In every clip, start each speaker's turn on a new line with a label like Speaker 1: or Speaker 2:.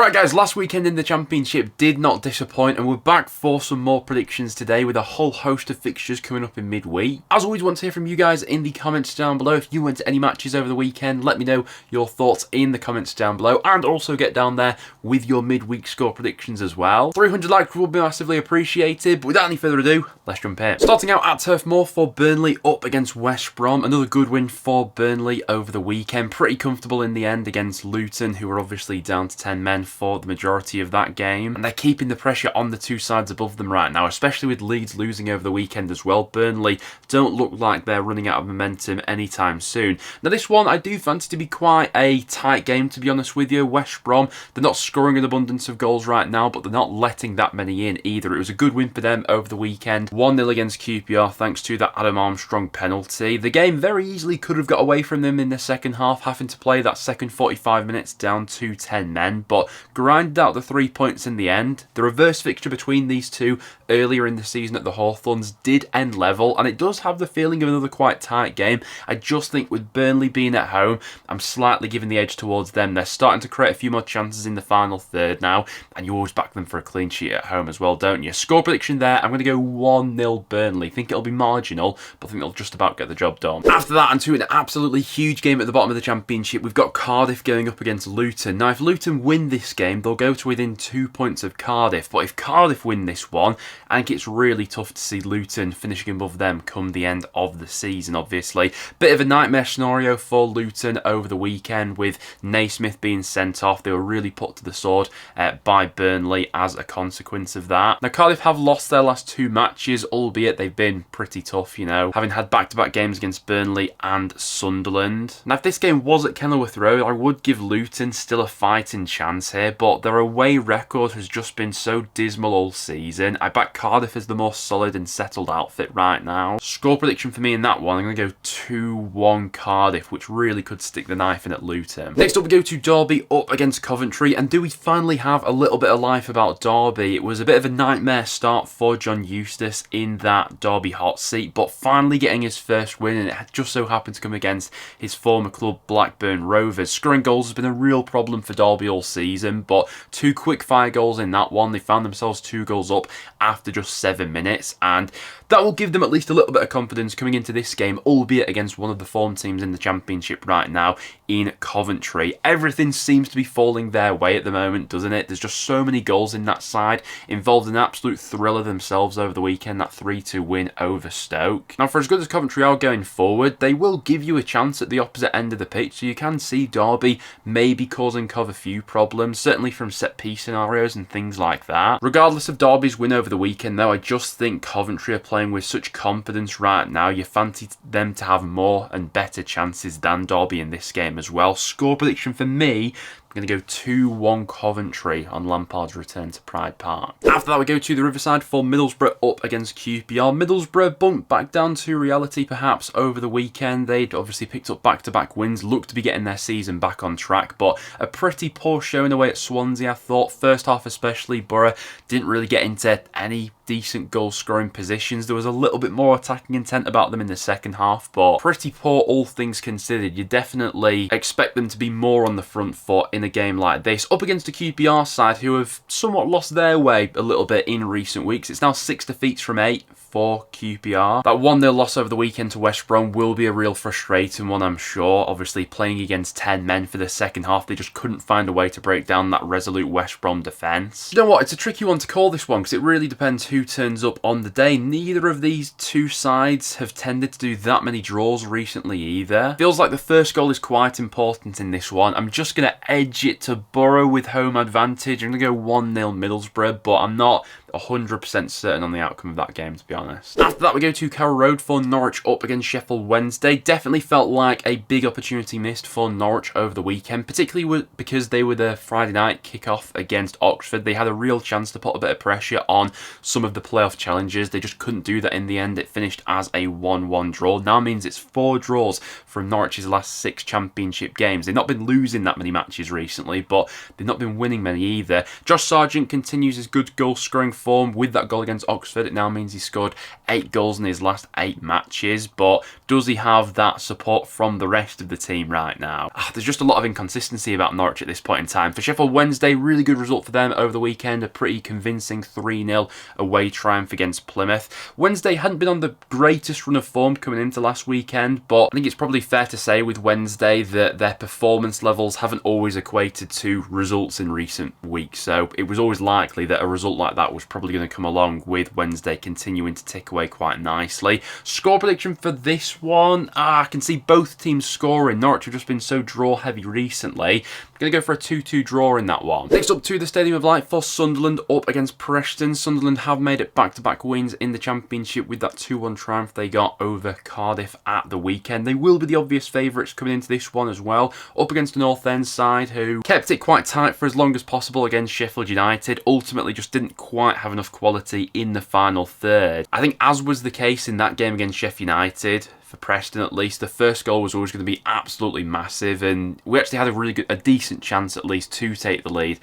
Speaker 1: Alright guys, last weekend in the Championship did not disappoint, and we're back for some more predictions today with a whole host of fixtures coming up in midweek. As always, want to hear from you guys in the comments down below. If you went to any matches over the weekend, let me know your thoughts in the comments down below, and also get down there with your midweek score predictions as well. 300 likes will be massively appreciated, but without any further ado, let's jump in. Starting out at Turf Moor for Burnley up against West Brom. Another good win for Burnley over the weekend. Pretty comfortable in the end against Luton, who were obviously down to 10 men for the majority of that game, and they're keeping the pressure on the two sides above them right now, especially with Leeds losing over the weekend as well. Burnley don't look like they're running out of momentum anytime soon. Now this one I do fancy to be quite a tight game, to be honest with you. West Brom, they're not scoring an abundance of goals right now, but they're not letting that many in either. It was a good win for them over the weekend, 1-0 against QPR thanks to that Adam Armstrong penalty. The game very easily could have got away from them in the second half, having to play that second 45 minutes down to 10 men, but grinded out the 3 points in the end. The reverse fixture between these two earlier in the season at the Hawthorns did end level, and it does have the feeling of another quite tight game. I just think with Burnley being at home, I'm slightly giving the edge towards them. They're starting to create a few more chances in the final third now, and you always back them for a clean sheet at home as well, don't you? Score prediction there, I'm going to go 1-0 Burnley. Think it'll be marginal, but I think it'll just about get the job done. After that, onto an absolutely huge game at the bottom of the Championship. We've got Cardiff going up against Luton. Now, if Luton win this game, they'll go to within 2 points of Cardiff, but if Cardiff win this one, I think it's really tough to see Luton finishing above them come the end of the season, obviously. Bit of a nightmare scenario for Luton over the weekend with Naismith being sent off. They were really put to the sword by Burnley as a consequence of that. Now, Cardiff have lost their last two matches, albeit they've been pretty tough, you know, having had back-to-back games against Burnley and Sunderland. Now, if this game was at Kenilworth Road, I would give Luton still a fighting chance here, but their away record has just been so dismal all season. I back Cardiff as the more solid and settled outfit right now. Score prediction for me in that one, I'm going to go 2-1 Cardiff, which really could stick the knife in at Luton. Next up we go to Derby up against Coventry, and do we finally have a little bit of life about Derby? It was a bit of a nightmare start for John Eustace in that Derby hot seat, but finally getting his first win, and it just so happened to come against his former club Blackburn Rovers. Scoring goals has been a real problem for Derby all season, but two quick fire goals in that one. They found themselves 2 goals up after just 7 minutes, and that will give them at least a little bit of confidence coming into this game, albeit against one of the form teams in the Championship right now in Coventry. Everything seems to be falling their way at the moment, doesn't it? There's just so many goals in that side, involved in an absolute thriller themselves over the weekend, that 3-2 win over Stoke. Now, for as good as Coventry are going forward, they will give you a chance at the opposite end of the pitch, so you can see Derby maybe causing Cov a few problems, certainly from set-piece scenarios and things like that. Regardless of Derby's win over the weekend, though, I just think Coventry are playing with such confidence right now. You fancy them to have more and better chances than Derby in this game as well. Score prediction for me, I'm going to go 2-1 Coventry on Lampard's return to Pride Park. After that, we go to the Riverside for Middlesbrough up against QPR. Middlesbrough bumped back down to reality perhaps over the weekend. They'd obviously picked up back-to-back wins, looked to be getting their season back on track, but a pretty poor showing away at Swansea, I thought. First half especially, Borough didn't really get into any decent goal-scoring positions. There was a little bit more attacking intent about them in the second half, but pretty poor all things considered. You definitely expect them to be more on the front foot in a game like this, up against a QPR side who have somewhat lost their way a little bit in recent weeks. It's now 6 defeats from 8 for QPR. That 1-0 loss over the weekend to West Brom will be a real frustrating one, I'm sure. Obviously, playing against 10 men for the second half, they just couldn't find a way to break down that resolute West Brom defence. You know what, it's a tricky one to call this one, because it really depends who turns up on the day. Neither of these two sides have tended to do that many draws recently either. Feels like the first goal is quite important in this one. I'm just going to edge it to Borough with home advantage. I'm going to go 1-0 Middlesbrough, but I'm not 100% certain on the outcome of that game, to be honest. After that, we go to Carrow Road for Norwich up against Sheffield Wednesday. Definitely felt like a big opportunity missed for Norwich over the weekend, particularly because they were the Friday night kick-off against Oxford. They had a real chance to put a bit of pressure on some of the playoff challenges. They just couldn't do that in the end. It finished as a 1-1 draw. Now means it's 4 draws from Norwich's last 6 Championship games. They've not been losing that many matches recently, but they've not been winning many either. Josh Sargent continues his good goal-scoring form with that goal against Oxford. It now means he scored scored 8 goals in his last 8 matches, but does he have that support from the rest of the team right now? There's just a lot of inconsistency about Norwich at this point in time. For Sheffield Wednesday, really good result for them over the weekend, a pretty convincing 3-0 away triumph against Plymouth. Wednesday hadn't been on the greatest run of form coming into last weekend, but I think it's probably fair to say with Wednesday that their performance levels haven't always equated to results in recent weeks, so it was always likely that a result like that was probably going to come along with Wednesday continuing to tick away quite nicely. Score prediction for this one, I can see both teams scoring. Norwich have just been so draw heavy recently. I'm going to go for a 2-2 draw in that one. Next up to the Stadium of Light for Sunderland up against Preston. Sunderland have made it back-to-back wins in the Championship with that 2-1 triumph they got over Cardiff at the weekend. They will be the obvious favourites coming into this one as well, up against the North End side who kept it quite tight for as long as possible against Sheffield United, ultimately just didn't quite have enough quality in the final third. I think as was the case in that game against Sheffield United, for Preston at least, the first goal was always going to be absolutely massive, and we actually had a decent chance at least to take the lead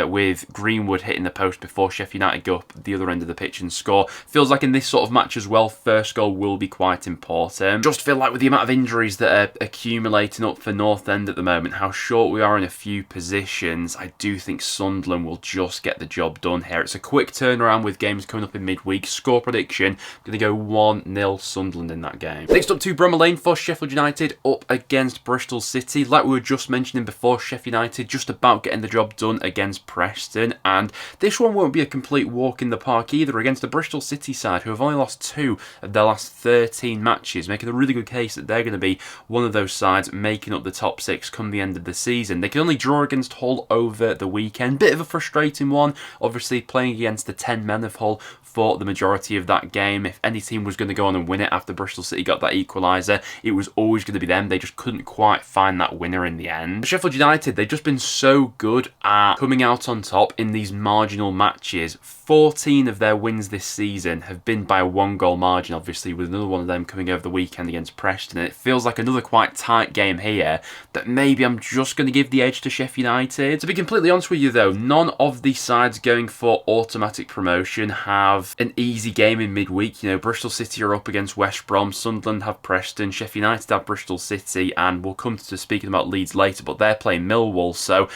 Speaker 1: with Greenwood hitting the post before Sheffield United go up the other end of the pitch and score. Feels like in this sort of match as well, first goal will be quite important. Just feel like with the amount of injuries that are accumulating up for North End at the moment, how short we are in a few positions, I do think Sunderland will just get the job done here. It's a quick turnaround with games coming up in midweek. Score prediction, I'm going to go 1-0 Sunderland in that game. Next up to Brom Lane for Sheffield United up against Bristol City. Like we were just mentioning before, Sheffield United just about getting the job done against Preston, and this one won't be a complete walk in the park either against the Bristol City side who have only lost 2 of their last 13 matches, making a really good case that they're going to be one of those sides making up the top 6 come the end of the season. They can only draw against Hull over the weekend. Bit of a frustrating one, obviously playing against the 10 men of Hull for the majority of that game. If any team was going to go on and win it after Bristol City got that equaliser, it was always going to be them. They just couldn't quite find that winner in the end. Sheffield United, they've just been so good at coming out on top in these marginal matches. 14 of their wins this season have been by a 1-goal margin, obviously, with another one of them coming over the weekend against Preston. And it feels like another quite tight game here that maybe I'm just going to give the edge to Sheffield United. To be completely honest with you though, none of these sides going for automatic promotion have an easy game in midweek. You know, Bristol City are up against West Brom, Sunderland have Preston, Sheffield United have Bristol City, and we'll come to speaking about Leeds later, but they're playing Millwall. So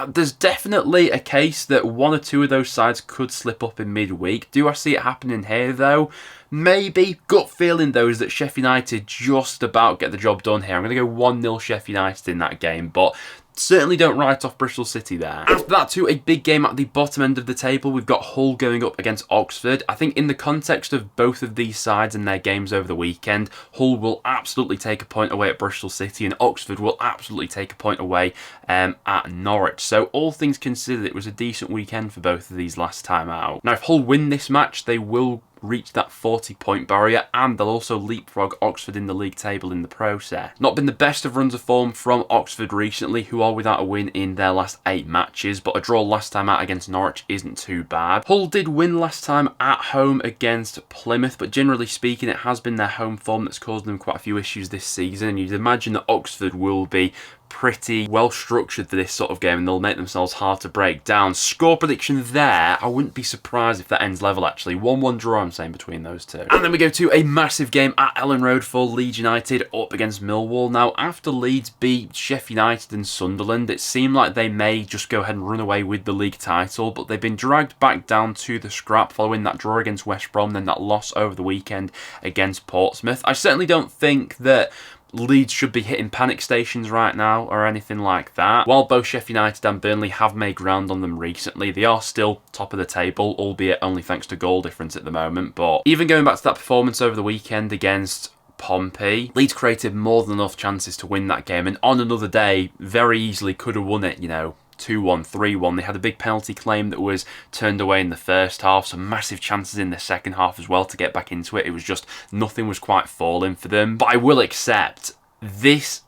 Speaker 1: there's definitely a case that one or two of those sides could slip up in midweek. Do I see it happening here though? Maybe. Gut feeling though is that Sheffield United just about get the job done here. I'm going to go 1-0 Sheffield United in that game, but certainly don't write off Bristol City there. After that too, a big game at the bottom end of the table. We've got Hull going up against Oxford. I think in the context of both of these sides and their games over the weekend, Hull will absolutely take a point away at Bristol City and Oxford will absolutely take a point away at Norwich. So all things considered, it was a decent weekend for both of these last time out. Now if Hull win this match, they will reach that 40-point barrier and they'll also leapfrog Oxford in the league table in the process. Not been the best of runs of form from Oxford recently, who are without a win in their last 8 matches, but a draw last time out against Norwich isn't too bad. Hull did win last time at home against Plymouth, but generally speaking it has been their home form that's caused them quite a few issues this season, and you'd imagine that Oxford will be pretty well structured for this sort of game and they'll make themselves hard to break down. Score prediction there, I wouldn't be surprised if that ends level actually. 1-1 draw I'm saying between those two. And then we go to a massive game at Ellen Road for Leeds United up against Millwall. Now after Leeds beat Sheffield United and Sunderland, it seemed like they may just go ahead and run away with the league title, but they've been dragged back down to the scrap following that draw against West Brom, then that loss over the weekend against Portsmouth. I certainly don't think that Leeds should be hitting panic stations right now or anything like that. While both Sheffield United and Burnley have made ground on them recently, they are still top of the table, albeit only thanks to goal difference at the moment. But even going back to that performance over the weekend against Pompey, Leeds created more than enough chances to win that game, and on another day very easily could have won it, you know, 2-1, 3-1. They had a big penalty claim that was turned away in the first half, some massive chances in the second half as well to get back into it. It was just nothing was quite falling for them. But I will accept this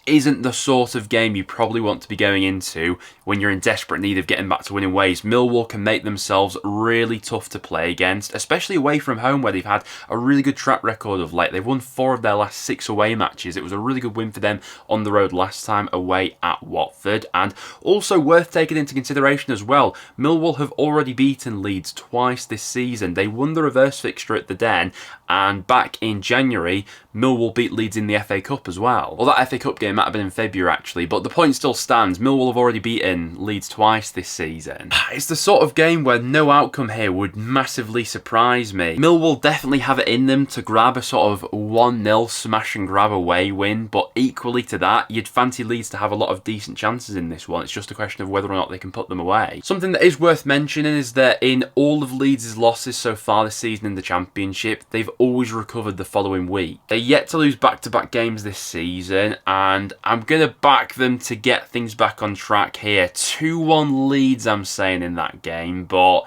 Speaker 1: isn't the sort of game you probably want to be going into when you're in desperate need of getting back to winning ways. Millwall can make themselves really tough to play against, especially away from home where they've had a really good track record of late. They've won 4 of their last 6 away matches. It was a really good win for them on the road last time away at Watford. And also worth taking into consideration as well, Millwall have already beaten Leeds twice this season. They won the reverse fixture at the Den, and back in January, Millwall beat Leeds in the FA Cup as well. Well, that FA Cup game might have been in February actually, but the point still stands. Millwall have already beaten Leeds twice this season. It's the sort of game where no outcome here would massively surprise me. Millwall definitely have it in them to grab a sort of 1-0 smash and grab away win, but equally to that, you'd fancy Leeds to have a lot of decent chances in this one. It's just a question of whether or not they can put them away. Something that is worth mentioning is that in all of Leeds' losses so far this season in the Championship, they've always recovered the following week. They're yet to lose back-to-back games this season, and I'm going to back them to get things back on track here. 2-1 Leeds, I'm saying, in that game, but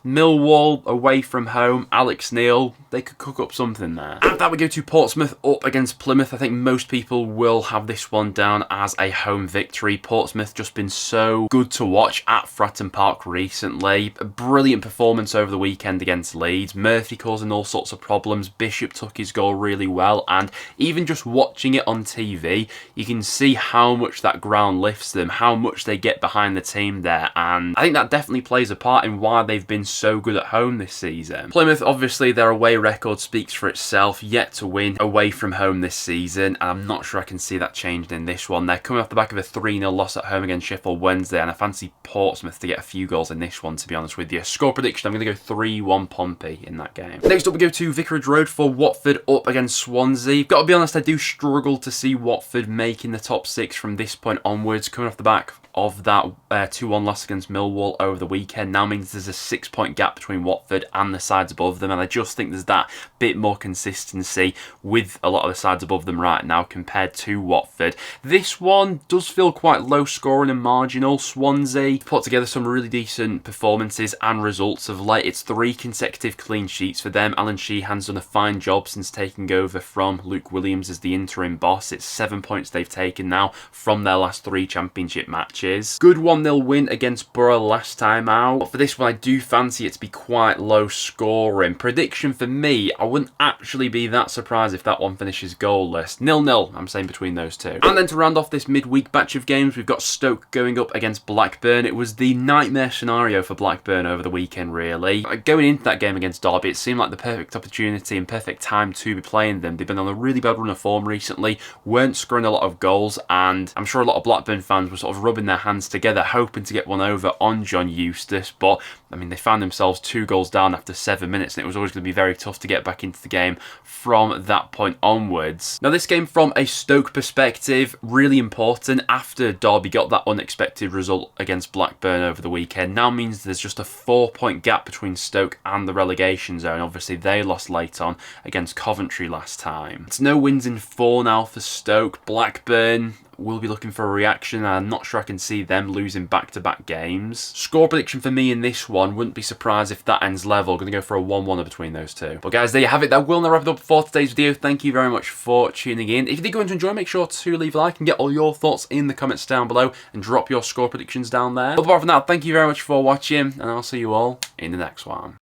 Speaker 1: Millwall away from home, Alex Neil, they could cook up something there. After that, we go to Portsmouth up against Plymouth. I think most people will have this one down as a home victory. Portsmouth just been so good to watch at Fratton Park recently. A brilliant performance over the weekend against Leeds. Murphy causing all sorts of problems. Bishop took his goal really well, and even just watching it on TV, you can see how much that ground lifts them, how much they get behind the team there, and I think that definitely plays a part in why they've been so good at home this season. Plymouth, obviously, their away record speaks for itself, yet to win away from home this season, and I'm not sure I can see that changed in this one. They're coming off the back of a 3-0 loss at home against Sheffield Wednesday, and I fancy Portsmouth to get a few goals in this one, to be honest with you. Score prediction, I'm going to go 3-1 Pompey in that game. Next up, we go to Vicarage Road for Watford up against Swansea. Got to be honest, I do struggle to see Watford making the top 6 from this point onwards. Coming off the back of that 2-1 loss against Millwall over the weekend now means there's a 6-point gap between Watford and the sides above them, and I just think there's that bit more consistency with a lot of the sides above them right now compared to Watford. This one does feel quite low scoring and marginal. Swansea put together some really decent performances and results of late. It's 3 consecutive clean sheets for them. Alan Sheehan's done a fine job since taking over from Luke Williams as the interim boss. It's 7 points they've taken now from their last 3 championship matches. Good 1-0 win against Borough last time out. But for this one, I do fancy it to be quite low scoring. Prediction for me, I wouldn't actually be that surprised if that one finishes goalless. 0-0, I'm saying, between those two. And then to round off this midweek batch of games, we've got Stoke going up against Blackburn. It was the nightmare scenario for Blackburn over the weekend, really. Going into that game against Derby, it seemed like the perfect opportunity and perfect time to be playing them. They've been on a really bad run of form recently, weren't scoring a lot of goals, and I'm sure a lot of Blackburn fans were sort of rubbing their hands together, hoping to get one over on John Eustace, but I mean, they found themselves 2 goals down after 7 minutes, and it was always going to be very tough to get back into the game from that point onwards. Now, this game from a Stoke perspective, really important after Derby got that unexpected result against Blackburn over the weekend. Now means there's just a 4-point gap between Stoke and the relegation zone. Obviously, they lost late on against Coventry last time. It's no wins in 4 now for Stoke. Blackburn will be looking for a reaction, and I'm not sure I can see them losing back-to-back games. Score prediction for me in this one, wouldn't be surprised if that ends level. Going to go for a 1-1 between those two. But guys, there you have it. That will now wrap it up for today's video. Thank you very much for tuning in. If you did go on to enjoy, make sure to leave a like and get all your thoughts in the comments down below and drop your score predictions down there. But apart from that, thank you very much for watching, and I'll see you all in the next one.